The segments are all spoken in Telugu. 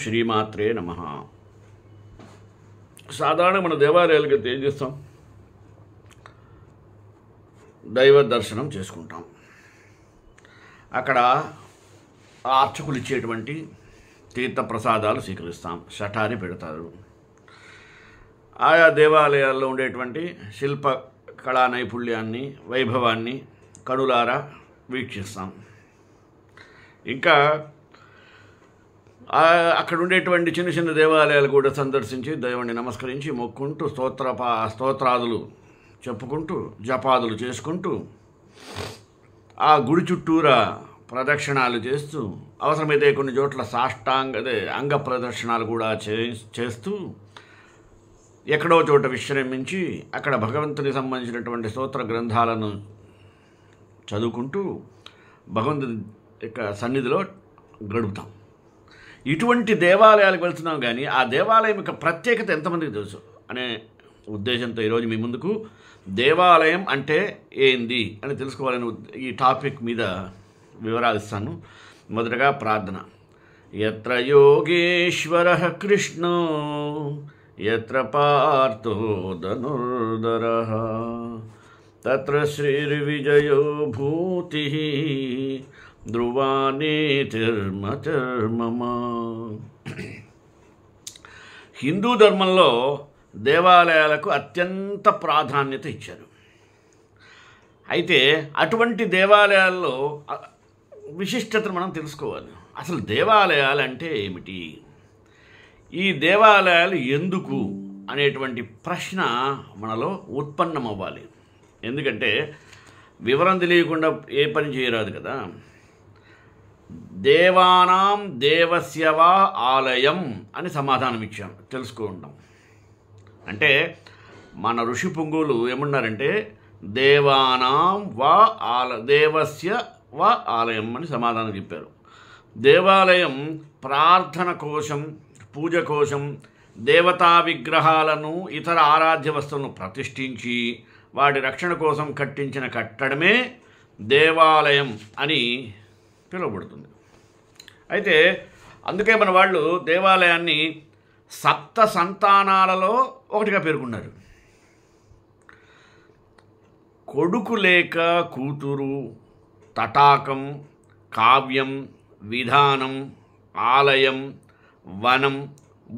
శ్రీమాత్రే నమః. సాధారణ మన దేవాలయాలకి ఏం చేస్తాం? దైవ దర్శనం చేసుకుంటాం. అక్కడ అర్చకులు ఇచ్చేటువంటి తీర్థప్రసాదాలు స్వీకరిస్తాం. శఠారి పెడతారు. ఆయా దేవాలయాల్లో ఉండేటువంటి శిల్ప కళా నైపుణ్యాన్ని, వైభవాన్ని కనులారా వీక్షిస్తాం. ఇంకా అక్కడ ఉండేటువంటి చిన్న చిన్న దేవాలయాలు కూడా సందర్శించి దేవుణ్ణి నమస్కరించి మొక్కుంటూ స్తోత్రాదులు చెప్పుకుంటూ జపాదులు చేసుకుంటూ ఆ గుడి చుట్టూరా ప్రదక్షిణాలు చేస్తూ అవసరమైతే కొన్ని చోట్ల అంగ ప్రదక్షిణాలు కూడా చేస్తూ ఎక్కడో చోట విశ్రమించి అక్కడ భగవంతునికి సంబంధించినటువంటి స్తోత్ర గ్రంథాలను చదువుకుంటూ భగవంతుని యొక్క సన్నిధిలో గడుపుతాం. ఇటువంటి దేవాలయాలకు వెళ్తున్నాం. కానీ ఆ దేవాలయం యొక్క ప్రత్యేకత ఎంతమందికి తెలుసు అనే ఉద్దేశంతో ఈరోజు మీ ముందుకు దేవాలయం అంటే ఏంది అని తెలుసుకోవాలని ఈ టాపిక్ మీద వివరాలు ఇస్తాను. మొదటగా ప్రార్థన. యత్ర యోగేశ్వరః కృష్ణో యత్ర పార్థో ధనుర్ధరః తత్ర శ్రీర్విజయో భూతిః ధ్రువానేతిర్మతిర్మమ. హిందూ ధర్మంలో దేవాలయాలకు అత్యంత ప్రాధాన్యత ఇచ్చారు. అయితే అటువంటి దేవాలయాల్లో విశిష్టతను మనం తెలుసుకోవాలి. అసలు దేవాలయాలు అంటే ఏమిటి, ఈ దేవాలయాలు ఎందుకు అనేటువంటి ప్రశ్న మనలో ఉత్పన్నమవ్వాలి. ఎందుకంటే వివరం తెలియకుండా ఏ పని చేయరాదు కదా. దేవానాం దేవస్యవా ఆలయం అని సమాధానం ఇచ్చాం, తెలుసుకుంటాం. అంటే మన ఋషి పుంగులు ఏమన్నారంటే దేవానాం దేవస్య వా ఆలయం అని సమాధానం చెప్పారు. దేవాలయం ప్రార్థన కోసం, పూజ కోసం దేవతా విగ్రహాలను, ఇతర ఆరాధ్య వస్తువులను ప్రతిష్ఠించి వాటి రక్షణ కోసం కట్టించిన కట్టడమే దేవాలయం అని పిలువబడుతుంది. అయితే అందుకే మన వాళ్ళు దేవాలయాన్ని సప్త సంతానాలలో ఒకటిగా పేర్కొన్నారు. కొడుకు లేక కూతురు, తటాకం, కావ్యం, విధానం, ఆలయం, వనం,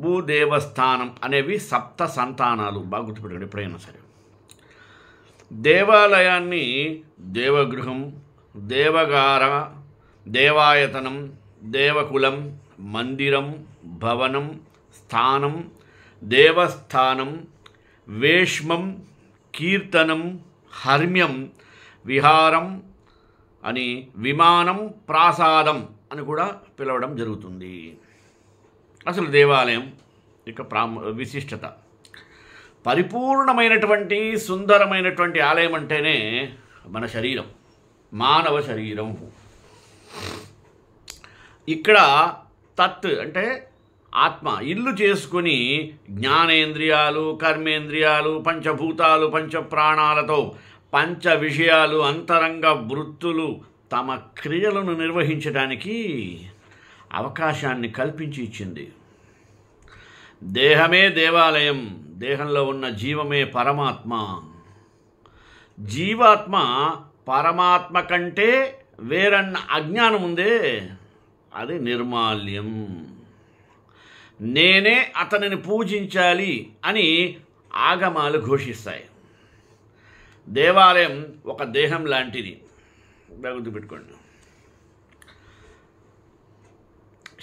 భూదేవస్థానం అనేవి సప్త సంతానాలు. బాగా గుర్తుపెట్టుకోండి ఎప్పుడైనా సరే. దేవాలయాన్ని దేవగృహం, దేవగార, దేవాయతనం, దేవకులం, మందిరం, భవనం, స్థానం, దేవస్థానం, వేష్మం, కీర్తనం, హర్మ్యం, విహారం అని, విమానం, ప్రాసాదం అని కూడా పిలవడం జరుగుతుంది. అసలు దేవాలయం యొక్క విశిష్టత, పరిపూర్ణమైనటువంటి సుందరమైనటువంటి ఆలయం అంటేనే మన శరీరం, మానవ శరీరం. ఇక్కడ తత్ అంటే ఆత్మ ఇల్లు చేసుకొని జ్ఞానేంద్రియాలు, కర్మేంద్రియాలు, పంచభూతాలు, పంచప్రాణాలతో పంచ విషయాలు, అంతరంగ వృత్తులు తమ క్రియలను నిర్వహించడానికి అవకాశాన్ని కల్పించి ఇచ్చింది. దేహమే దేవాలయం, దేహంలో ఉన్న జీవమే పరమాత్మ. జీవాత్మ పరమాత్మ కంటే వేరన్న అజ్ఞానం ఉందే, అది నిర్మాల్యం. నేనే అతనిని పూజించాలి అని ఆగమాలు ఘోషిస్తాయి. దేవాలయం ఒక దేహం లాంటిది. గుర్తుపెట్టుకోండి.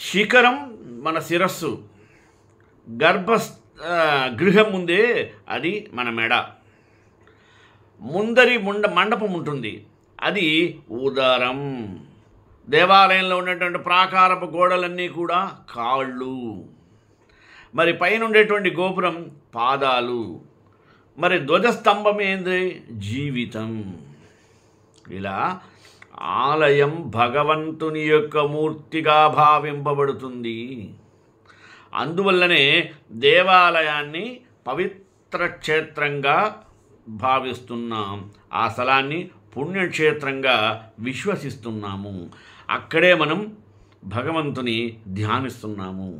శిఖరం మన శిరస్సు, గృహం ఉందే అది మన మెడ, ముందరి మండపం ఉంటుంది అది ఉదరం. దేవాలయంలో ఉన్నటువంటి ప్రాకారపు గోడలన్నీ కూడా కాళ్ళు, మరి పైన ఉండేటువంటి గోపురం పాదాలు, మరి ధ్వజస్తంభం ఏంది జీవితం. ఇలా ఆలయం భగవంతుని యొక్క మూర్తిగా భావింపబడుతుంది. అందువల్లనే దేవాలయాన్ని పవిత్ర క్షేత్రంగా భావిస్తున్నాం. ఆ స్థలాన్ని పుణ్యక్షేత్రంగా విశ్వసిస్తున్నాము. అక్కడే మనం భగవంతుని ధ్యానిస్తున్నాము.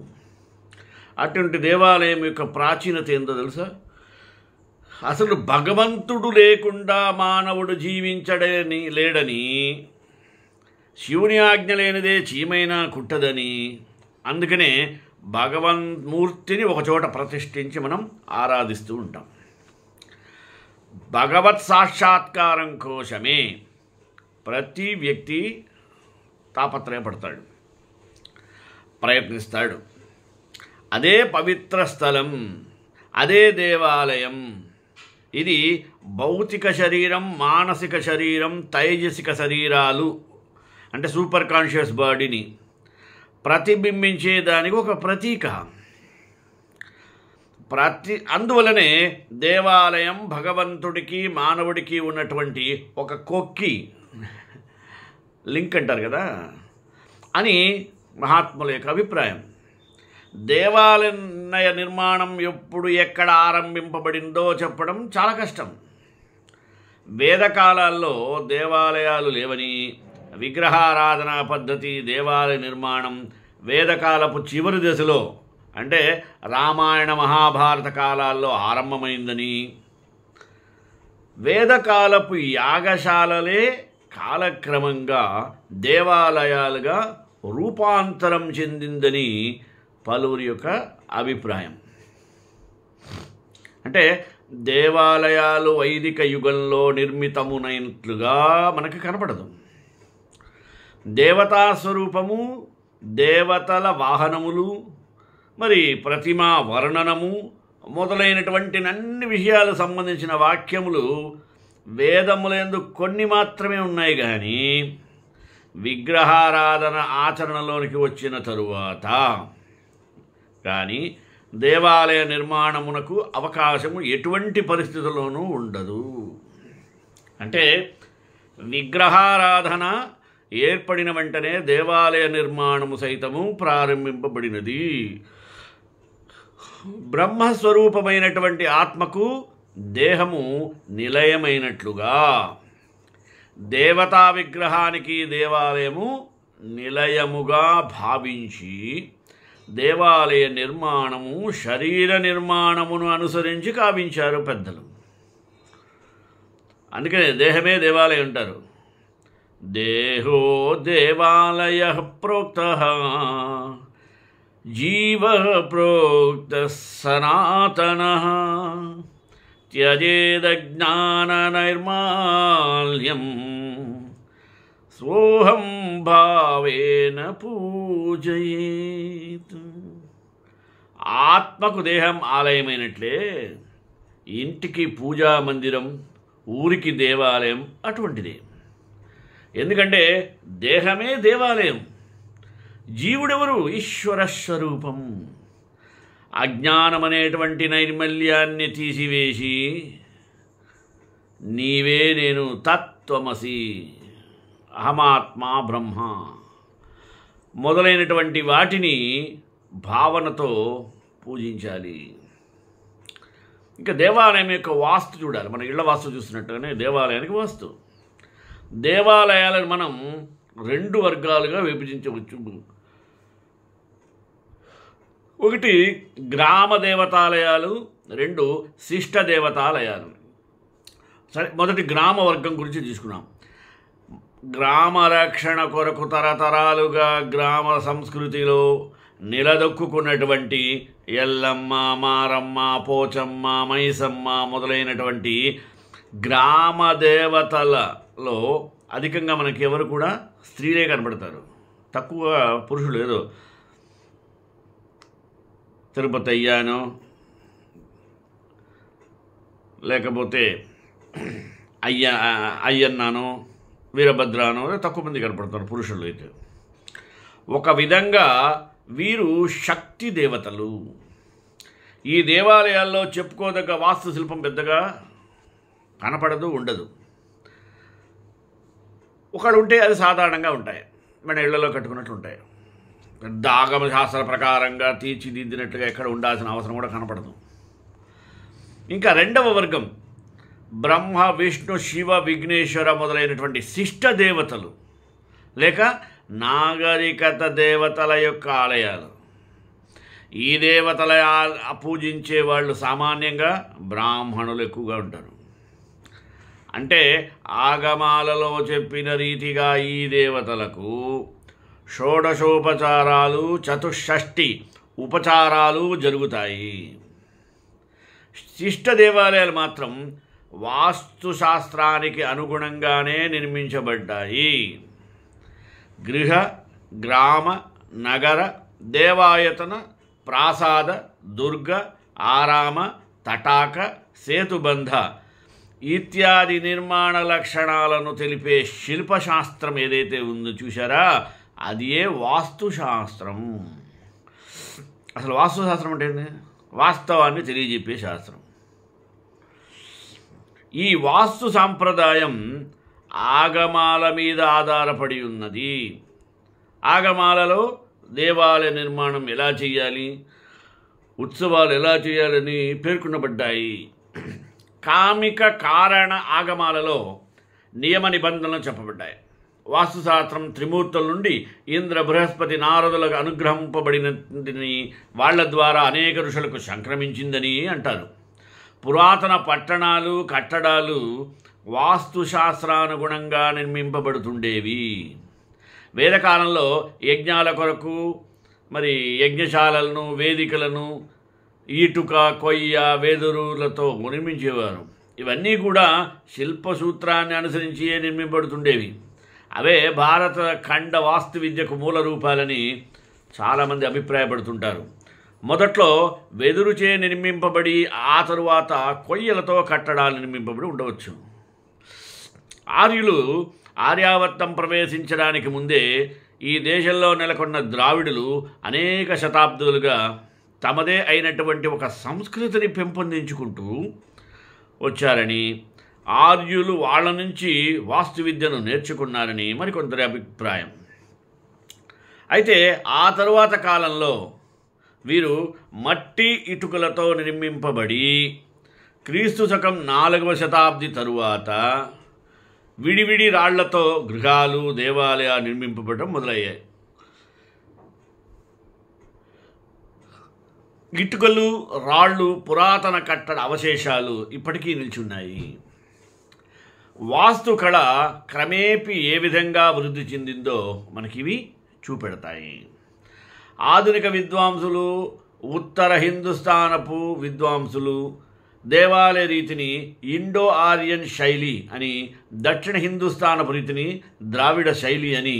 అటువంటి దేవాలయం యొక్క ప్రాచీనత ఏందో తెలుసా? అసలు భగవంతుడు లేకుండా మానవుడు జీవించడని లేడని, శివుని ఆజ్ఞ లేనిదే చీమైనా కుట్టదని, అందుకనే భగవన్మూర్తిని ఒకచోట ప్రతిష్ఠించి మనం ఆరాధిస్తూ ఉంటాం. భగవత్ సాక్షాత్కారం కోసమే ప్రతి వ్యక్తి తాపత్రయపడతాడు, ప్రయత్నిస్తాడు. అదే పవిత్ర స్థలం, అదే దేవాలయం. ఇది భౌతిక శరీరం, మానసిక శరీరం, తైజసిక శరీరాలు అంటే సూపర్ కాన్షియస్ బాడీని ప్రతిబింబించేదానికి ఒక ప్రతీక. అందువలనే దేవాలయం భగవంతుడికి మానవుడికి ఉన్నటువంటి ఒక కొక్కి లింక్ అంటారు కదా అని మహాత్ముల యొక్క అభిప్రాయం. దేవాలయ నిర్మాణం ఎప్పుడు ఎక్కడ ఆరంభింపబడిందో చెప్పడం చాలా కష్టం. వేదకాలాల్లో దేవాలయాలు లేవని, విగ్రహారాధనా పద్ధతి, దేవాలయ నిర్మాణం వేదకాలపు చివరి దశలో అంటే రామాయణ మహాభారత కాలాల్లో ఆరంభమైందని, వేదకాలపు యాగశాలలే కాలక్రమంగా దేవాలయాలుగా రూపాంతరం చెందిందని పలువురి యొక్క అభిప్రాయం. అంటే దేవాలయాలు వైదిక యుగంలో నిర్మితమునైనట్లుగా మనకు కనపడదు. దేవతా స్వరూపము, దేవతల వాహనములు, మరి ప్రతిమా వర్ణనము మొదలైనటువంటి అన్ని విషయాలకు సంబంధించిన వాక్యములు వేదములందు కొన్ని మాత్రమే ఉన్నాయి. కానీ విగ్రహారాధన ఆచరణలోనికి వచ్చిన తరువాత కానీ దేవాలయ నిర్మాణమునకు అవకాశము ఎటువంటి పరిస్థితుల్లోనూ ఉండదు. అంటే విగ్రహారాధన ఏర్పడిన వెంటనే దేవాలయ నిర్మాణము సైతము ప్రారంభింపబడినది. బ్రహ్మస్వరూపమైనటువంటి ఆత్మకు దేహము నిలయమైనట్లుగా దేవతా విగ్రహానికి దేవాలయము నిలయముగా భావించి దేవాలయ నిర్మాణము శరీర నిర్మాణమును అనుసరించి కావించారు పెద్దలు. అందుకనే దేహమే దేవాలయం అంటారు. దేహో దేవాలయ ప్రోక్తః జీవ ప్రోక్త సనాతనః త్యజేద జ్ఞాన నైర్మాల్యం సోహం భావేన పూజయేత్. ఆత్మకు దేహం ఆలయమైనట్లే ఇంటికి పూజా మందిరం, ఊరికి దేవాలయం అటువంటిదే. ఎందుకంటే దేహమే దేవాలయం. జీవుడెవరు? ఈశ్వర స్వరూపం. అజ్ఞానం అనేటువంటి నైర్మల్యాన్ని తీసివేసి నీవే నేను, తత్వమసి, అహమాత్మ బ్రహ్మ మొదలైనటువంటి వాటిని భావనతో పూజించాలి. ఇంకా దేవాలయం యొక్క వాస్తు చూడాలి. మన ఇళ్ల వాస్తు చూసినట్టుగానే దేవాలయానికి వాస్తు. దేవాలయాలను మనం రెండు వర్గాలుగా విభజించవచ్చు. ఒకటి గ్రామ దేవతాలయాలు, రెండు శిష్ట దేవతాలయాలు. సరే, మొదటి గ్రామ వర్గం గురించి తీసుకున్నాం. గ్రామ రక్షణ కొరకు తరతరాలుగా గ్రామ సంస్కృతిలో నిలదొక్కున్నటువంటి ఎల్లమ్మ, మారమ్మ, పోచమ్మ, మైసమ్మ మొదలైనటువంటి గ్రామ దేవతలలో అధికంగా మనకి ఎవరు కూడా స్త్రీలే కనబడతారు, తక్కువ పురుషులు. ఏదో తిరుపతి అయ్యానో లేకపోతే అయ్యన్నానో వీరభద్రానో తక్కువ మంది కనపడతారు పురుషులు అయితే. ఒక విధంగా వీరు శక్తి దేవతలు. ఈ దేవాలయాల్లో చెప్పుకోదగ్గ వాస్తుశిల్పం పెద్దగా కనపడదు, ఉండదు. ఒకడు ఉంటే అది సాధారణంగా ఉంటాయి, మన ఇళ్లలో కట్టుకున్నట్లు ఉంటాయి. పెద్ద ఆగమ శాస్త్ర ప్రకారంగా తీర్చిదిద్దినట్లుగా ఎక్కడ ఉండాల్సిన అవసరం కూడా కనపడదు. ఇంకా రెండవ వర్గం బ్రహ్మ, విష్ణు, శివ, విఘ్నేశ్వర మొదలైనటువంటి శిష్ట దేవతలు లేక నాగరికత దేవతల యొక్క ఆలయాలు. ఈ దేవతల పూజించే వాళ్ళు సామాన్యంగా బ్రాహ్మణులు ఎక్కువగా ఉంటారు. అంటే ఆగమాలలో చెప్పిన రీతిగా ఈ దేవతలకు షోడశోపచారాలు, చతుషష్ఠి ఉపచారాలు జరుగుతాయి. శిష్ట దేవాలయాలు మాత్రం వాస్తుశాస్త్రానికి అనుగుణంగానే నిర్మించబడ్డాయి. గృహ, గ్రామ, నగర, దేవాయతన, ప్రాసాద, దుర్గ, ఆరామ, తటాక, సేతుబంధ ఇత్యాది నిర్మాణ లక్షణాలను తెలిపే శిల్పశాస్త్రం ఏదైతే ఉందో చూసారా, అది ఏ వాస్తుశాస్త్రం. అసలు వాస్తుశాస్త్రం అంటే ఏంటి? వాస్తవాన్ని తెలియజెప్పే శాస్త్రం. ఈ వాస్తు సాంప్రదాయం ఆగమాల మీద ఆధారపడి ఉన్నది. ఆగమాలలో దేవాలయ నిర్మాణం ఎలా చేయాలి, ఉత్సవాలు ఎలా చేయాలని పేర్కొనబడ్డాయి. కామిక కారణ ఆగమాలలో నియమ నిబంధనలు చెప్పబడ్డాయి. వాస్తుశాస్త్రం త్రిమూర్తుల నుండి ఇంద్ర, బృహస్పతి, నారదులకు అనుగ్రహింపబడినదని, వాళ్ల ద్వారా అనేక ఋషులకు సంక్రమించిందని అంటారు. పురాతన పట్టణాలు, కట్టడాలు వాస్తుశాస్త్రానుగుణంగా నిర్మింపబడుతుండేవి. వేదకాలంలో యజ్ఞాల కొరకు మరి యజ్ఞశాలలను, వేదికలను ఈటుక, కొయ్య, వెదురులతో నిర్మించేవారు. ఇవన్నీ కూడా శిల్పసూత్రాన్ని అనుసరించి నిర్మింపబడుతుండేవి. అవే భారత ఖండ వాస్తు విద్యకు మూల రూపాలని చాలామంది అభిప్రాయపడుతుంటారు. మొదట్లో వెదురుచే నిర్మింపబడి ఆ తరువాత కొయ్యలతో కట్టడాలు నిర్మింపబడి ఉండవచ్చు. ఆర్యులు ఆర్యావర్తం ప్రవేశించడానికి ముందే ఈ దేశంలో నెలకొన్న ద్రావిడులు అనేక శతాబ్దాలుగా తమదే అయినటువంటి ఒక సంస్కృతిని పెంపొందించుకుంటూ వచ్చారని, ఆర్యులు వాళ్ళ నుంచి వాస్తు విద్యను నేర్చుకున్నారని మరికొందరి అభిప్రాయం. అయితే ఆ తరువాత కాలంలో వీరు మట్టి ఇటుకలతో నిర్మింపబడి క్రీస్తు శకం 4వ శతాబ్ది తరువాత విడివిడి రాళ్లతో గృహాలు, దేవాలయాలు నిర్మింపబడటం మొదలయ్యాయి. ఇటుకలు, రాళ్ళు, పురాతన కట్టడ అవశేషాలు ఇప్పటికీ నిల్చున్నాయి. వాస్తు కళ క్రమేపీ ఏ విధంగా వృద్ధి చెందిందో మనకివి చూపెడతాయి. ఆధునిక విద్వాంసులు, ఉత్తర హిందుస్థానపు విద్వాంసులు దేవాలయ రీతిని ఇండో ఆర్యన్ శైలి అని, దక్షిణ హిందుస్థానపు రీతిని ద్రావిడ శైలి అని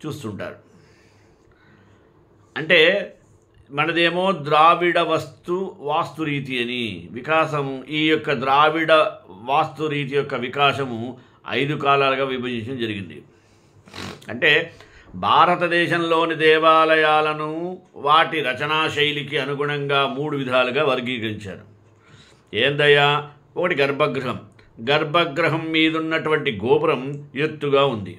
చూస్తుంటారు. అంటే మనదేమో ద్రావిడ వాస్తు రీతి అని వికాసము. ఈ యొక్క ద్రావిడ వాస్తు రీతి యొక్క వికాసము 5 కాలాలుగా విభజించడం జరిగింది. అంటే భారతదేశంలోని దేవాలయాలను వాటి రచనా శైలికి అనుగుణంగా 3 విధాలుగా వర్గీకరించారు. ఏందయ్యా? ఒకటి గర్భగృహం. గర్భగృహం మీదున్నటువంటి గోపురం ఎత్తుగా ఉంది.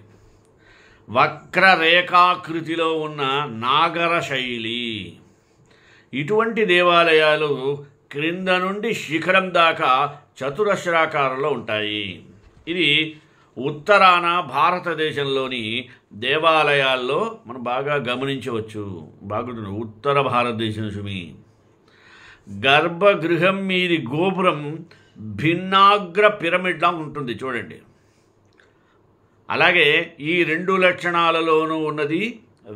వక్రరేఖాకృతిలో ఉన్న నాగర శైలి. ఇటువంటి దేవాలయాలు క్రింద నుండి శిఖరం దాకా చతురస్రాకారంలో ఉంటాయి. ఇది ఉత్తరాన భారతదేశంలోని దేవాలయాల్లో మనం బాగా గమనించవచ్చు. బాగుంటుంది ఉత్తర భారతదేశం సుమి. గర్భగృహం మీది గోపురం భిన్నాగ్ర పిరమిడ్లా ఉంటుంది చూడండి. అలాగే ఈ 2 లక్షణాలలోనూ ఉన్నది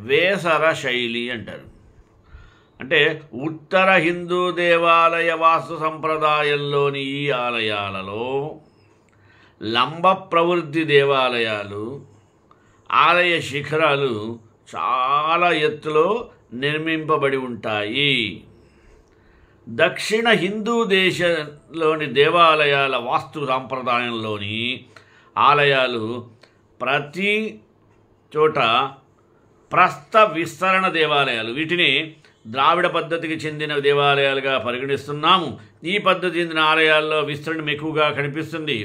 వేసర శైలి అంటారు. అంటే ఉత్తర హిందూ దేవాలయ వాస్తు సంప్రదాయంలోని ఈ ఆలయాలలో లంబ ప్రవృత్తి దేవాలయాలు, ఆలయ శిఖరాలు చాలా ఎత్తులో నిర్మింపబడి ఉంటాయి. దక్షిణ హిందూ దేశంలోని దేవాలయాల వాస్తు సాంప్రదాయంలోని ఆలయాలు ప్రతి చోట ప్రస్థ విస్తరణ దేవాలయాలు. వీటిని ద్రావిడ పద్ధతికి చెందిన దేవాలయాలుగా పరిగణిస్తున్నాము. ఈ పద్ధతి చెందిన ఆలయాల్లో విస్తరణ ఎక్కువగా కనిపిస్తుంది.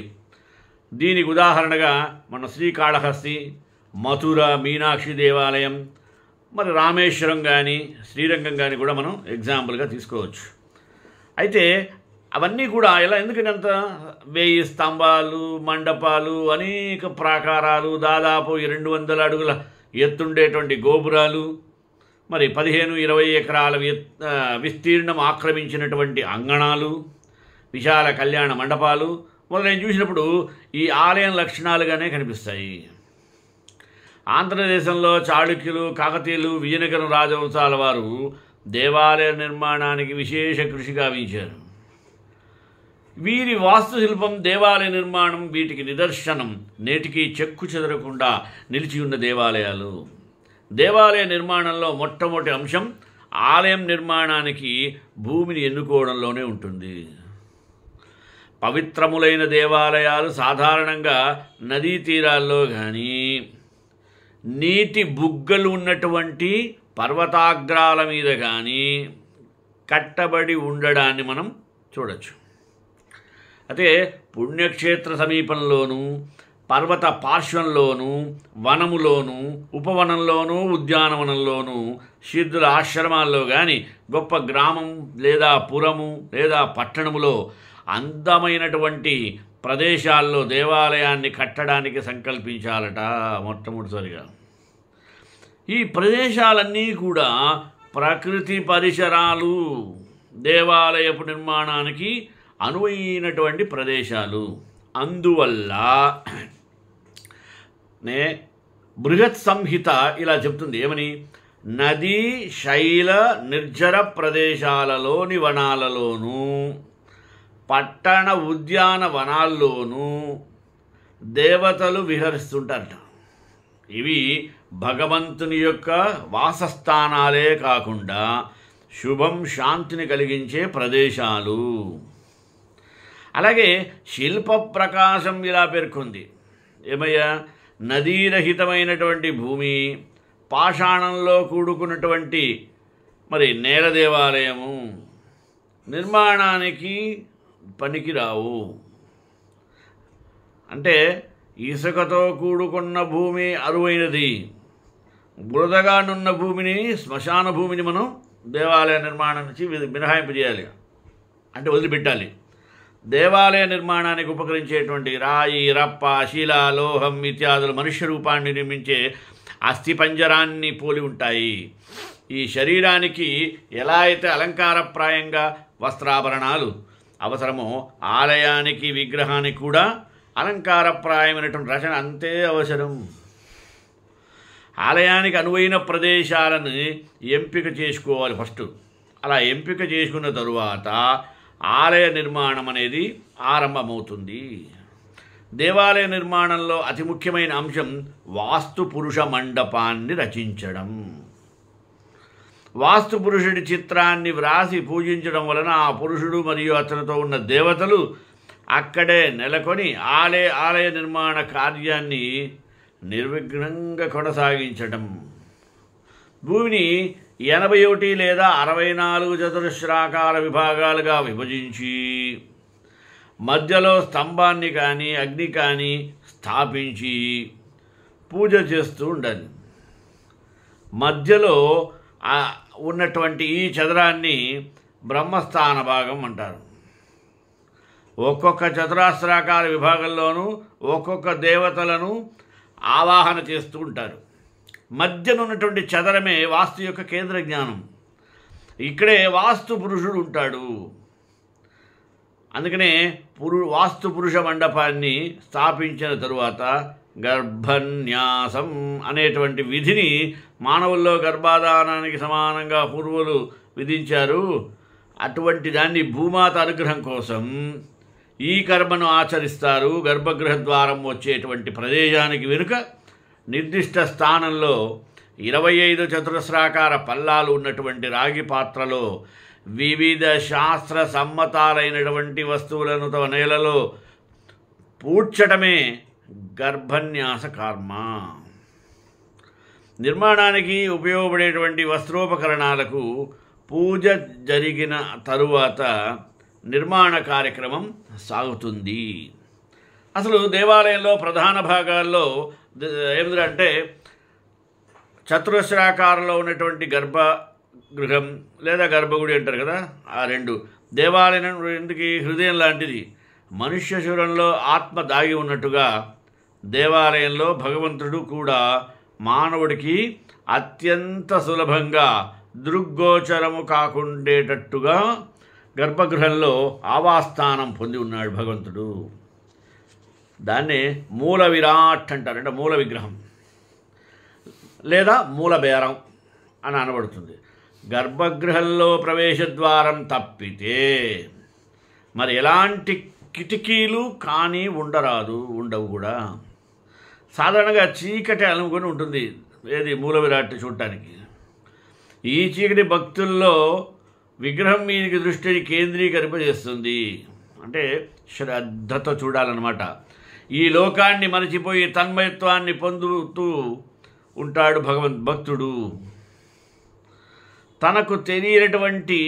దీనికి ఉదాహరణగా మన శ్రీకాళహస్తి, మథుర మీనాక్షి దేవాలయం, మరి రామేశ్వరం కానీ శ్రీరంగం కానీ కూడా మనం ఎగ్జాంపుల్గా తీసుకోవచ్చు. అయితే అవన్నీ కూడా ఇలా ఎందుకంటే అంత 1000 స్తంభాలు, మండపాలు, అనేక ప్రాకారాలు, దాదాపు 200 అడుగుల ఎత్తుండేటువంటి గోపురాలు, మరి 15-20 ఎకరాల విస్తీర్ణం ఆక్రమించినటువంటి అంగణాలు, విశాల కళ్యాణ మండపాలు మొదలైన చూసినప్పుడు ఈ ఆలయం లక్షణాలుగానే కనిపిస్తాయి. ఆంధ్రదేశంలో చాళుక్యులు, కాకతీయులు, విజయనగరం రాజవంశాల వారు దేవాలయ నిర్మాణానికి విశేష కృషి గావించారు. వీరి వాస్తుశిల్పం, దేవాలయ నిర్మాణం వీటికి నిదర్శనం. నేటికి చెక్కు చెదరకుండా నిలిచి ఉన్న దేవాలయాలు. దేవాలయ నిర్మాణంలో మొట్టమొదటి అంశం ఆలయం నిర్మాణానికి భూమిని ఎన్నుకోవడంలోనే ఉంటుంది. పవిత్రములైన దేవాలయాలు సాధారణంగా నదీ తీరాల్లో కానీ, నీటి బుగ్గలు ఉన్నటువంటి పర్వతాగ్రాల మీద కానీ కట్టబడి ఉండడాన్ని మనం చూడొచ్చు. అయితే పుణ్యక్షేత్ర సమీపంలోనూ, పర్వత పార్శ్వంలోనూ, వనములోనూ, ఉపవనంలోనూ, ఉద్యానవనంలోనూ, సిద్ధుల ఆశ్రమాల్లో కానీ, గొప్ప గ్రామం లేదా పురము లేదా పట్టణములో అందమైనటువంటి ప్రదేశాల్లో దేవాలయాన్ని కట్టడానికి సంకల్పించాలట మొట్టమొదటిసారిగా. ఈ ప్రదేశాలన్నీ కూడా ప్రకృతి పరిసరాలు, దేవాలయపు నిర్మాణానికి అనువైనటువంటి ప్రదేశాలు. అందువల్ల బృహత్ సంహిత ఇలా చెప్తుంది. ఏమని? నదీ శైల నిర్జర ప్రదేశాలలోని వనాలలోనూ, పట్టణ ఉద్యాన వనాల్లోనూ దేవతలు విహరిస్తుంటారట. ఇవి భగవంతుని యొక్క వాసస్థానాలే కాకుండా శుభం, శాంతిని కలిగించే ప్రదేశాలు. అలాగే శిల్ప ప్రకాశం ఇలా పేర్కొంది. ఏమయ్యా? నదీరహితమైనటువంటి భూమి, పాషాణంలో కూడుకున్నటువంటి మరి నేల దేవాలయము నిర్మాణానికి పనికిరావు. అంటే ఇసుకతో కూడుకున్న భూమి అరువైనది. బురదగానున్న భూమిని, శ్మశాన భూమిని మనం దేవాలయ నిర్మాణం నుంచి మినహాయింపు చేయాలి, అంటే వదిలిపెట్టాలి. దేవాలయ నిర్మాణానికి ఉపకరించేటువంటి రాయి, రప్ప, శిల, లోహం ఇత్యాదులు మనుష్య రూపాన్ని నిర్మించే అస్థిపంజరాన్ని పోలి ఉంటాయి. ఈ శరీరానికి ఎలా అయితే అలంకారప్రాయంగా వస్త్రాభరణాలు అవసరమో, ఆలయానికి, విగ్రహానికి కూడా అలంకారప్రాయమైనటువంటి రచన అంతే అవసరం. ఆలయానికి అనువైన ప్రదేశాలను ఎంపిక చేసుకోవాలి ఫస్ట్. అలా ఎంపిక చేసుకున్న తరువాత ఆలయ నిర్మాణం అనేది ఆరంభమవుతుంది. దేవాలయ నిర్మాణంలో అతి ముఖ్యమైన అంశం వాస్తు పురుష మండపాన్ని రచించడం. వాస్తు పురుషుడి చిత్రాన్ని వ్రాసి పూజించడం వలన ఆ పురుషుడు మరియు అతనితో ఉన్న దేవతలు అక్కడే నెలకొని ఆలయ నిర్మాణ కార్యాన్ని నిర్విఘ్నంగా కొనసాగించడం. భూమిని 81 లేదా 64 చతురస్రాకార విభాగాలుగా విభజించి మధ్యలో స్తంభాన్ని కానీ, అగ్ని కానీ స్థాపించి పూజ చేస్తూ ఉండాలి. మధ్యలో ఉన్నటువంటి ఈ చదరాన్ని బ్రహ్మస్థాన భాగం అంటారు. ఒక్కొక్క చతురస్రాకార విభాగంలోనూ ఒక్కొక్క దేవతలను ఆవాహన చేస్తూ ఉంటారు. మధ్యన ఉన్నటువంటి చదరమే వాస్తు యొక్క కేంద్ర జ్ఞానం. ఇక్కడే వాస్తు పురుషుడు ఉంటాడు. అందుకనే వాస్తు పురుష మండపాన్ని స్థాపించిన తరువాత గర్భన్యాసం అనేటువంటి విధిని మానవుల్లో గర్భాధానానికి సమానంగా పూర్వులు విధించారు. అటువంటి దాన్ని భూమాత అనుగ్రహం కోసం ఈ కర్మను ఆచరిస్తారు. గర్భగృహ ద్వారం వచ్చేటువంటి ప్రదేశానికి వెనుక నిర్దిష్ట స్థానంలో 25 చతురస్రాకార పల్లాలు ఉన్నటువంటి రాగి పాత్రలో వివిధ శాస్త్ర సమ్మతాలైనటువంటి వస్తువులను తమ నేలలో పూడ్చటమే గర్భన్యాస కర్మ. నిర్మాణానికి ఉపయోగపడేటువంటి వస్త్రోపకరణాలకు పూజ జరిగిన తరువాత నిర్మాణ కార్యక్రమం సాగుతుంది. అసలు దేవాలయంలో ప్రధాన భాగాల్లో ఏమిటంటే చతురస్రాకారంలో ఉన్నటువంటి గర్భగృహం లేదా గర్భగుడి అంటారు కదా, ఆ రెండు. దేవాలయం ఎందుకు హృదయం లాంటిది. మనుష్య శరీరంలో ఆత్మ దాగి ఉన్నట్టుగా దేవాలయంలో భగవంతుడు కూడా మానవుడికి అత్యంత సులభంగా దృగ్గోచరము కాకుండేటట్టుగా గర్భగృహంలో ఆవాస్థానం పొంది ఉన్నాడు భగవంతుడు. దాన్నే మూల విరాట్ అంటారు, అంటే మూల విగ్రహం లేదా మూల బేరం అని అనబడుతుంది. గర్భగృహంలో ప్రవేశద్వారం తప్పితే మరి ఎలాంటి కిటికీలు కానీ ఉండవు కూడా. సాధారణంగా చీకటి అలుముకొని ఉంటుంది ఏది మూల విరాట్ చూడటానికి. ఈ చీకటి భక్తుల్లో విగ్రహం మీదకి దృష్టిని కేంద్రీకరింపజేస్తుంది, అంటే శ్రద్ధతో చూడాలన్నమాట. ఈ లోకాన్ని మరచిపోయి తన్మయత్వాన్ని పొందుతూ ఉంటాడు భక్తుడు. తనకు తెలియనటువంటి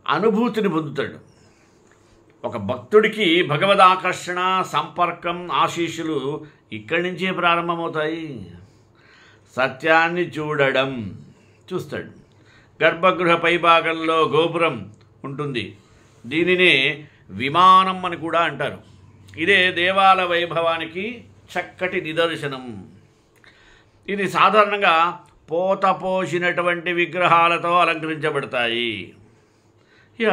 అనుభూతిని పొందుతాడు. ఒక భక్తుడికి భగవద్ ఆకర్షణ, సంపర్కం, ఆశీస్సులు ఇక్కడి నుంచే ప్రారంభమవుతాయి. సత్యాన్ని చూస్తాడు. గర్భగృహ పైభాగంలో గోపురం ఉంటుంది. దీనినే విమానం అని కూడా అంటారు. ఇదే దేవాలయ వైభవానికి చక్కటి నిదర్శనం. ఇది సాధారణంగా పోసినటువంటి విగ్రహాలతో అలంకరించబడతాయి. ఇక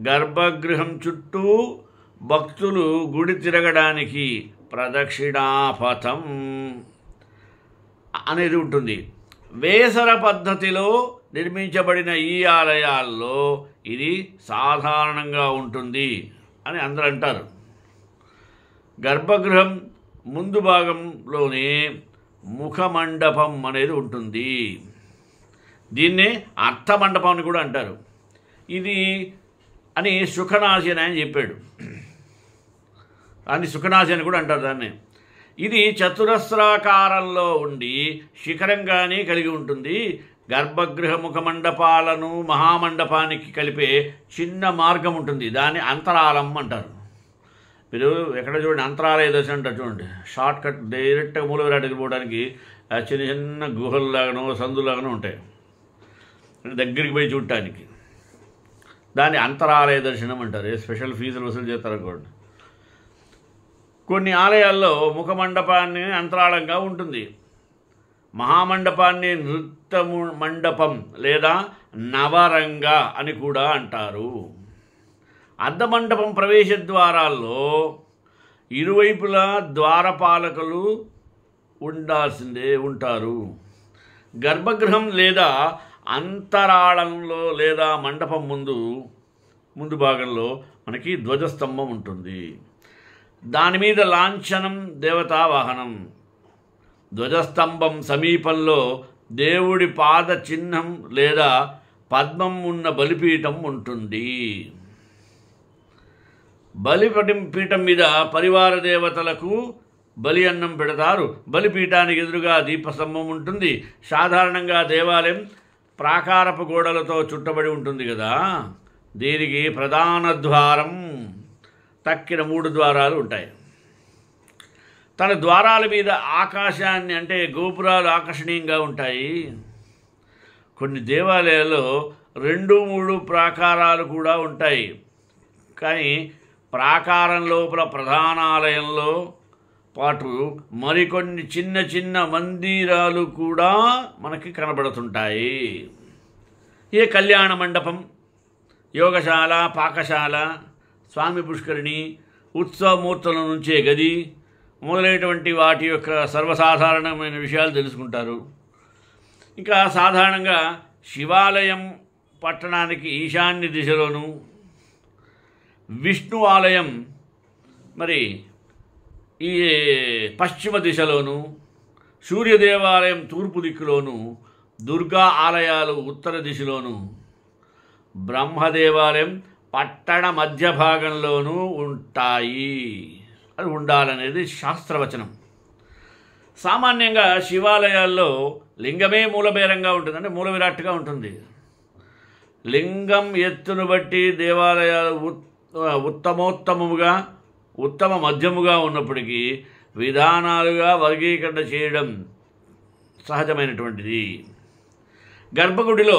గర్భగృహం చుట్టూ భక్తులు గుడి తిరగడానికి ప్రదక్షిణాపథం అనేది ఉంటుంది. వేసర పద్ధతిలో నిర్మించబడిన ఈ ఆలయాల్లో ఇది సాధారణంగా ఉంటుంది అని అందరూ అంటారు. గర్భగృహం ముందు భాగంలోనే ముఖమండపం అనేది ఉంటుంది. దీన్నే అర్థమండపం అని కూడా అంటారు. ఇది అని సుఖనాసి అని ఆయన చెప్పాడు. అని సుఖనాసి అని కూడా అంటారు దాన్ని. ఇది చతురస్రాకారంలో ఉండి శిఖరంగానే కలిగి ఉంటుంది. గర్భగృహ ముఖమండపాలను మహామండపానికి కలిపే చిన్న మార్గం ఉంటుంది. దాన్ని అంతరాలం అంటారు. మీరు ఎక్కడ చూడండి అంతరాలయ దర్శనం అంటారు చూడండి, షార్ట్ కట్ డైరెక్ట్గా మూల విరాట్కి పోవడానికి చిన్న చిన్న గుహల్లాగానో సందులాగానో ఉంటాయి, దగ్గరికి పోయి చూడటానికి. దాన్ని అంతరాలయ దర్శనం అంటారు. స్పెషల్ ఫీజులు వసూలు చేస్తారు అనుకోండి. కొన్ని ఆలయాల్లో ముఖమండపాన్ని అంతరాళంగా ఉంటుంది. మహామండపాన్ని నృత్య మండపం లేదా నవరంగ అని కూడా అంటారు. అర్ధమండపం ప్రవేశ ద్వారాల్లో ఇరువైపులా ద్వారపాలకులు ఉంటారు. గర్భగృహం లేదా అంతరాళంలో లేదా మండపం ముందు భాగంలో మనకి ధ్వజస్తంభం ఉంటుంది. దాని మీద లాంఛనం దేవతా వాహనం. ధ్వజస్తంభం సమీపంలో దేవుడి పాద చిహ్నం లేదా పద్మం ఉన్న బలిపీఠం ఉంటుంది. బలిపీఠం మీద పరివార దేవతలకు బలి అన్నం పెడతారు. బలిపీఠానికి ఎదురుగా దీపస్తంభం ఉంటుంది. సాధారణంగా దేవాలయం ప్రాకారపు గోడలతో చుట్టబడి ఉంటుంది కదా, దీనికి ప్రధాన ద్వారం తక్కిన 3 ద్వారాలు ఉంటాయి. తన ద్వారాల మీద ఆకాశాన్ని అంటే గోపురాలు ఆకర్షణీయంగా ఉంటాయి. కొన్ని దేవాలయాల్లో 2-3 ప్రాకారాలు కూడా ఉంటాయి. కానీ ప్రాకారం లోపల ప్రధాన ఆలయంలో పాటు మరికొన్ని చిన్న చిన్న మందిరాలు కూడా మనకి కనబడుతుంటాయి. ఏ కళ్యాణ మండపం, యోగశాల, పాకశాల, స్వామి పుష్కరిణి, ఉత్సవమూర్తుల నుంచే గది మొదలైనటువంటి వాటి యొక్క సర్వసాధారణమైన విషయాలు తెలుసుకుంటారు. ఇంకా సాధారణంగా శివాలయం పట్టణానికి ఈశాన్య దిశలోను, విష్ణు ఆలయం మరి ఈ పశ్చిమ దిశలోను, సూర్యదేవాలయం తూర్పు దిక్కులోను, దుర్గా ఆలయాలు ఉత్తర దిశలోను, బ్రహ్మదేవాలయం పట్టణ మధ్య భాగంలోనూ ఉంటాయి. అది ఉండాలనేది శాస్త్రవచనం. సామాన్యంగా శివాలయాల్లో లింగమే మూలబేరంగా ఉంటుంది, అంటే మూల విరాట్గా ఉంటుంది. లింగం ఎత్తును బట్టి దేవాలయాలు ఉత్తమ మధ్యముగా ఉన్నప్పటికీ విధానాలుగా వర్గీకరణ చేయడం సహజమైనటువంటిది. గర్భగుడిలో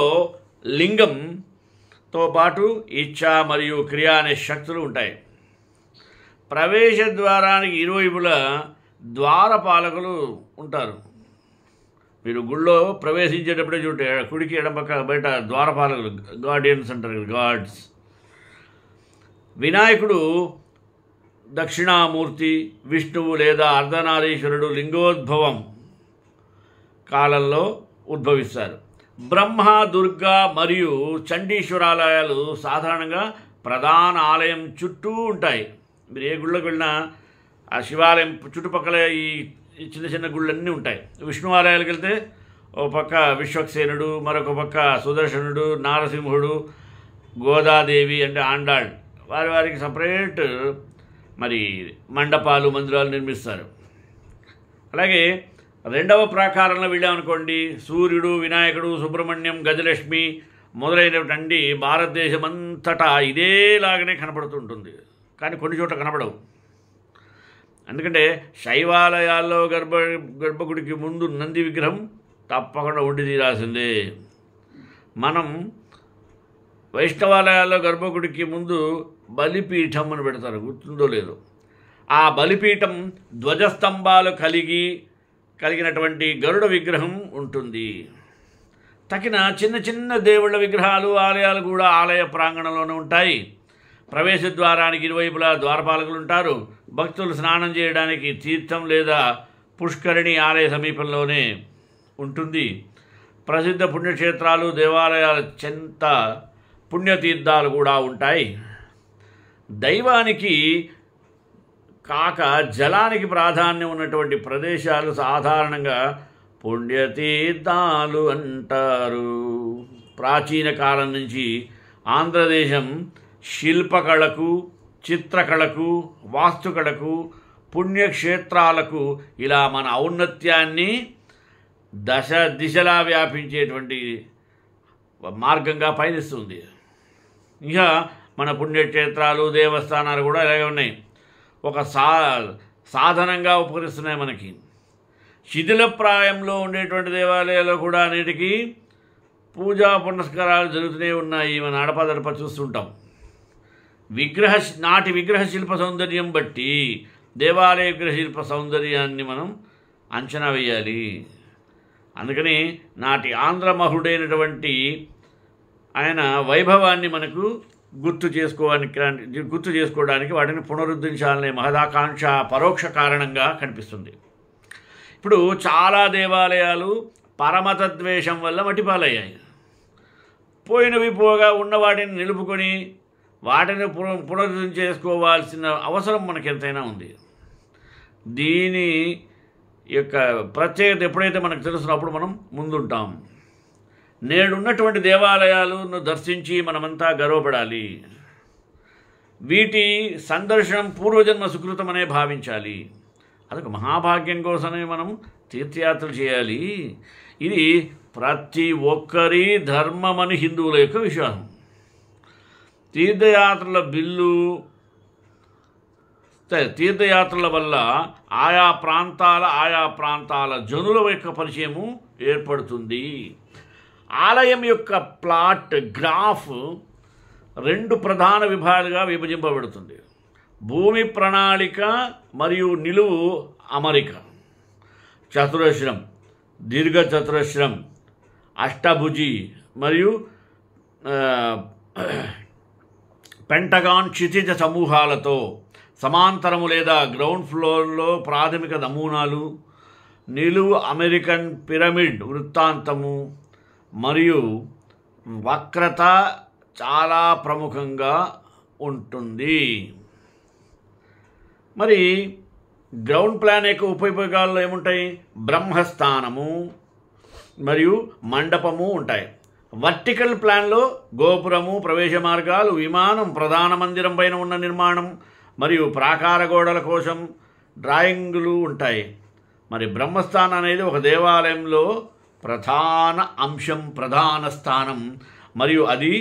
లింగంతో పాటు ఇచ్ఛ మరియు క్రియ అనే శక్తులు ఉంటాయి. ప్రవేశ ద్వారానికి ఇరువైపులా ద్వారపాలకులు ఉంటారు. మీరు గుళ్ళో ప్రవేశించేటప్పుడే చూడండి, కుడికి ఎడమపక్క బయట ద్వారపాలకులు, గార్డియన్స్ అంటారు కదా, గాడ్స్. వినాయకుడు దక్షిణామూర్తి, విష్ణువు లేదా అర్ధనారీశ్వరుడు లింగోద్భవం కాలంలో ఉద్భవిస్తారు. బ్రహ్మ, దుర్గా మరియు చండీశ్వరాలయాలు సాధారణంగా ప్రధాన ఆలయం చుట్టూ ఉంటాయి. మీరు ఏ గుళ్ళకి వెళ్ళినా ఆ శివాలయం చుట్టుపక్కల ఈ చిన్న చిన్న గుళ్ళన్నీ ఉంటాయి. విష్ణు ఆలయాలకు వెళ్తే ఒక పక్క విశ్వక్సేనుడు, మరొక పక్క సుదర్శనుడు, నారసింహుడు, గోదాదేవి అంటే ఆండాళ్, వారికి సపరేట్ మరి మండపాలు, మందిరాలు నిర్మిస్తారు. అలాగే రెండవ ప్రాకారంలో వెళ్ళామనుకోండి, సూర్యుడు, వినాయకుడు, సుబ్రహ్మణ్యం, గజలక్ష్మి మొదలైనటువంటి భారతదేశం అంతటా ఇదేలాగనే కనపడుతుంటుంది. కానీ కొన్ని చోట్ల కనపడవు. ఎందుకంటే శైవాలయాల్లో గర్భగుడికి ముందు నంది విగ్రహం తప్పకుండా ఉండి తీరాల్సిందే. మనం వైష్ణవాలయాల్లో గర్భగుడికి ముందు బలిపీఠం అని పెడతారు, గుర్తుందో లేదో. ఆ బలిపీఠం ధ్వజస్తంభాలు కలిగినటువంటి గరుడ విగ్రహం ఉంటుంది. తగిన చిన్న చిన్న దేవుళ్ళ విగ్రహాలు, ఆలయాలు కూడా ఆలయ ప్రాంగణంలోనే ఉంటాయి. ప్రవేశ ద్వారానికి ఇరువైపులా ద్వారపాలకులు ఉంటారు. భక్తులు స్నానం చేయడానికి తీర్థం లేదా పుష్కరిణి ఆలయ సమీపంలోనే ఉంటుంది. ప్రసిద్ధ పుణ్యక్షేత్రాలు, దేవాలయాల చెంత పుణ్యతీర్థాలు కూడా ఉంటాయి. దైవానికి కాక జలానికి ప్రాధాన్యం ఉన్నటువంటి ప్రదేశాలు సాధారణంగా పుణ్యతీర్థాలు అంటారు. ప్రాచీన కాలం నుంచి ఆంధ్రదేశం శిల్పకళకు, చిత్రకళకు, వాస్తుకళకు, పుణ్యక్షేత్రాలకు ఇలా మన ఔన్నత్యాన్ని దిశలా వ్యాపించేటువంటి మార్గంగా పయనిస్తుంది. ఇక మన పుణ్యక్షేత్రాలు, దేవస్థానాలు కూడా ఇలాగే ఉన్నాయి, ఒక సాధనంగా ఉపకరిస్తున్నాయి మనకి. శిథిలప్రాయంలో ఉండేటువంటి దేవాలయాల్లో కూడా నేటికి పూజా పునస్కారాలు జరుగుతూనే ఉన్నాయి. మన అడపదడప చూస్తుంటాం. నాటి విగ్రహ శిల్ప సౌందర్యం బట్టి దేవాలయ విగ్రహ శిల్ప సౌందర్యాన్ని మనం అంచనా వేయాలి. అందుకని నాటి ఆంధ్రమహుడైనటువంటి ఆయన వైభవాన్ని మనకు గుర్తు చేసుకోవడానికి వాటిని పునరుద్ధరించాలనే మహదాకాంక్ష పరోక్ష కారణంగా కనిపిస్తుంది. ఇప్పుడు చాలా దేవాలయాలు పరమతద్వేషం వల్ల మట్టిపాలయ్యాయి. పోయినవి పోగా ఉన్న వాటిని నిలుపుకొని వాటిని పునరుద్ధరణ చేసుకోవాల్సిన అవసరం మనకు ఎంతైనా ఉంది. దీని యొక్క ప్రత్యేకత ఎప్పుడైతే మనకు తెలుస్తున్నప్పుడు మనం ముందుంటాం. నేడున్నటువంటి దేవాలయాలను దర్శించి మనమంతా గర్వపడాలి. వీటి సందర్శనం పూర్వజన్మ సుకృతమనే భావించాలి. అదొక మహాభాగ్యం కోసమే మనం తీర్థయాత్రలు చేయాలి. ఇది ప్రతి ఒక్కరి ధర్మమని హిందువుల యొక్క విశ్వాసం. తీర్థయాత్రల వల్ల ఆయా ప్రాంతాల జనుల యొక్క పరిచయము ఏర్పడుతుంది. ఆలయం యొక్క ప్లాట్ గ్రాఫ్ 2 ప్రధాన విభాగాలుగా విభజింపబడుతుంది: భూమి ప్రణాళిక మరియు నిలువు అమరిక. చతురస్రం, దీర్ఘ చతురస్రం, అష్టభుజి మరియు పెంటగాన్ క్షితిజ సమూహాలతో సమాంతరము లేదా గ్రౌండ్ ఫ్లోర్లో ప్రాథమిక నమూనాలు, నిలువు అమెరికన్ పిరమిడ్ వృత్తాంతము మరియు వక్రత చాలా ప్రముఖంగా ఉంటుంది. మరి గ్రౌండ్ ప్లాన్ యొక్క ఉపయోగాల్లో ఏముంటాయి? బ్రహ్మస్థానము మరియు మండపము ఉంటాయి. వర్టికల్ ప్లాన్లో గోపురము, ప్రవేశ మార్గాలు, విమానం, ప్రధాన మందిరం పైన ఉన్న నిర్మాణం మరియు ప్రాకార గోడల కోసం డ్రాయింగులు ఉంటాయి. మరి బ్రహ్మస్థానం అనేది ఒక దేవాలయంలో ప్రధాన అంశం, ప్రధాన స్థానం మరియు అది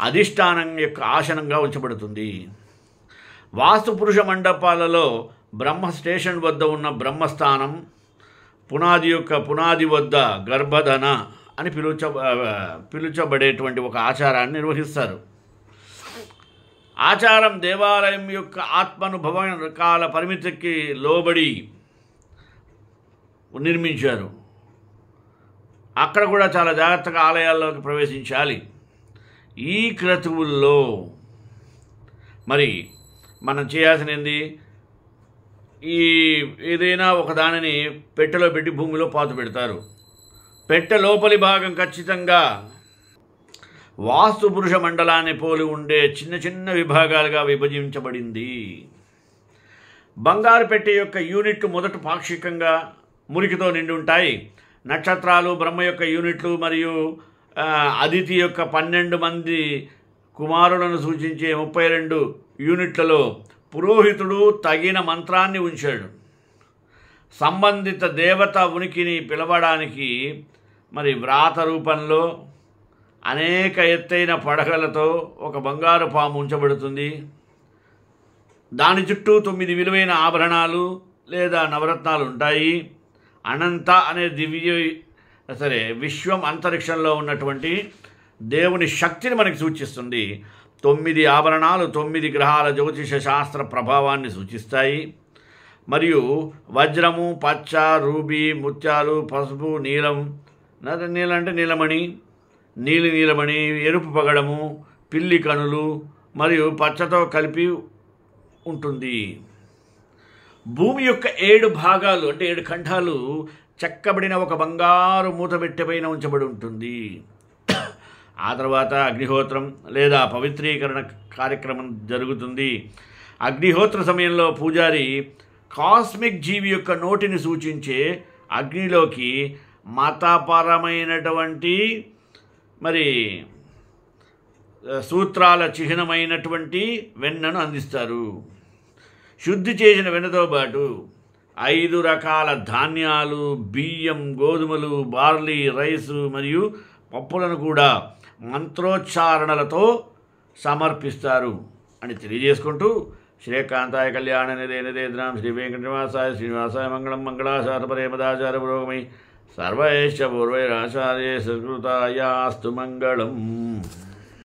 అధిష్టానం యొక్క ఆసనంగా ఉంచబడుతుంది. వాస్తు పురుష మండపాలలో బ్రహ్మ స్టేషన్ వద్ద ఉన్న బ్రహ్మస్థానం, పునాది వద్ద గర్భధన అని పిలుచబడేటువంటి ఒక ఆచారాన్ని నిర్వహిస్తారు. ఆచారం దేవాలయం యొక్క ఆత్మానుభవ కాల పరిమితికి లోబడి నిర్మించారు. అక్కడ కూడా చాలా జాగ్రత్తగా ఆలయాల్లోకి ప్రవేశించాలి. ఈ క్రతువుల్లో మరి మనం చేయాల్సిన ఏంది, ఈ ఏదైనా ఒక దానిని పెట్టెలో పెట్టి భూమిలో పాతి పెడతారు. పెట్టె లోపలి భాగం ఖచ్చితంగా వాస్తు పురుష మండలాన్ని పోలి ఉండే చిన్న చిన్న విభాగాలుగా విభజించబడింది. బంగారు పెట్టె యొక్క యూనిట్లు మొదట పాక్షికంగా మురికితో నిండి ఉంటాయి. నక్షత్రాలు, బ్రహ్మ యొక్క యూనిట్లు మరియు అదితి యొక్క 12 మంది కుమారులను సూచించే 32 యూనిట్లలో పురోహితుడు తగిన మంత్రాన్ని ఉంచాడు. సంబంధిత దేవత ఉనికిని పిలవడానికి మరి వ్రాత రూపంలో అనేక ఎత్తైన పడగలతో ఒక బంగారు పాము ఉంచబడుతుంది. దాని చుట్టూ 9 విలువైన ఆభరణాలు లేదా నవరత్నాలు ఉంటాయి. అనంత అనే విశ్వం అంతరిక్షంలో ఉన్నటువంటి దేవుని శక్తిని మనకి సూచిస్తుంది. 9 ఆభరణాలు 9 గ్రహాల జ్యోతిష శాస్త్ర ప్రభావాన్ని సూచిస్తాయి. మరియు వజ్రము, పచ్చ, రూబీ, ముత్యాలు, పసుపు, నీలం, నీలం అంటే నీలమణి, నీలమణి, ఎరుపు పగడము, పిల్లి కనులు మరియు పచ్చతో కలిపి ఉంటుంది. భూమి యొక్క 7 భాగాలు అంటే 7 ఖండాలు చెక్కబడిన ఒక బంగారు మూతబెట్టె పైన ఉంచబడి ఉంటుంది. ఆ తర్వాత అగ్నిహోత్రం లేదా పవిత్రీకరణ కార్యక్రమం జరుగుతుంది. అగ్నిహోత్ర సమయంలో పూజారి కాస్మిక్ జీవి యొక్క నోటిని సూచించే అగ్నిలోకి మతపరమైనటువంటి మరి సూత్రాల చిహ్నమైనటువంటి వెన్నను అందిస్తారు. శుద్ధి చేసిన వెన్నతో పాటు 5 రకాల ధాన్యాలు, బియ్యం, గోధుమలు, బార్లీ, రైసు మరియు పప్పులను కూడా మంత్రోచ్చారణలతో సమర్పిస్తారు అని తెలియజేసుకుంటూ శ్రీకాంతాయ కళ్యాణ నిదేద్రాం శ్రీ వెంకటనివాసాయ శ్రీనివాసాయ మంగళం మంగళాచారపరేమదాచార పురోగమై సర్వైశ్చ పూర్వైరాచార్య సత్కృతాయాస్తు మంగళం.